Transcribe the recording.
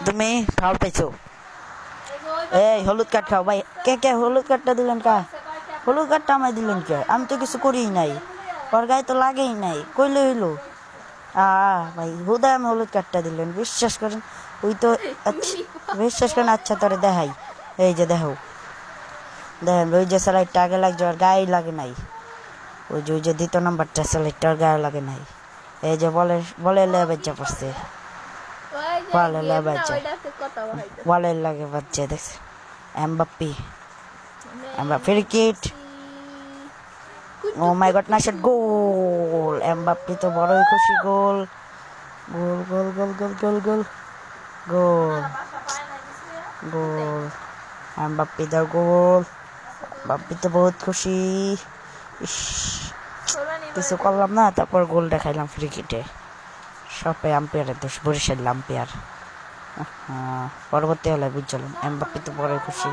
তুমি ফাউল পাইছো। এই হলুদ কার্ড খাও ভাই। কে কে হলুদ কার্ডটা দিলেন? কা হলুদ কার্ডটা আমায় দিলেন কে? আমি তো কিছু করিই নাই, ওর গায়ে তো লাগেই নাই, কইলে হইলো। ভাই হুদা আমি হলুদ কার্ডটা দিলেন, বিশ্বাস করেন। ওই তো আচ্ছা, বিশ্বাস করেন। আচ্ছা তোরে দেখাই, এই যে দেখো, দেখেন ওই যে স্যালাইটটা আগে লাগছে, ওর গায়ে লাগে নাই। ওই যে দ্বিতীয় নাম্বারটা স্যালাইটটা ওর গায়ে লাগে নাই। এই যে বলে লেবেজা পড়ছে, বলে লেবেজা, বলে লাগে বাচ্চা দেখছে। Mbappe, free kick. Oh my god, nice goal. Mbappe তো বড়ই খুশি। গোল গোল গোল গোল গোল গোল গোল গোল গোল। এমবাপ্পি দাও গোল। বাপ্পি তো বহুত খুশি। ইস, কিছু করলাম না, তারপর গোল দেখাইলাম ফ্রি কিটে। সবে আম্পায়ারের দোষ, বরিশাল আম্পায়ার। পরবর্তী হলে বুঝলাম এমবাপ্পি তো বড়ই খুশি।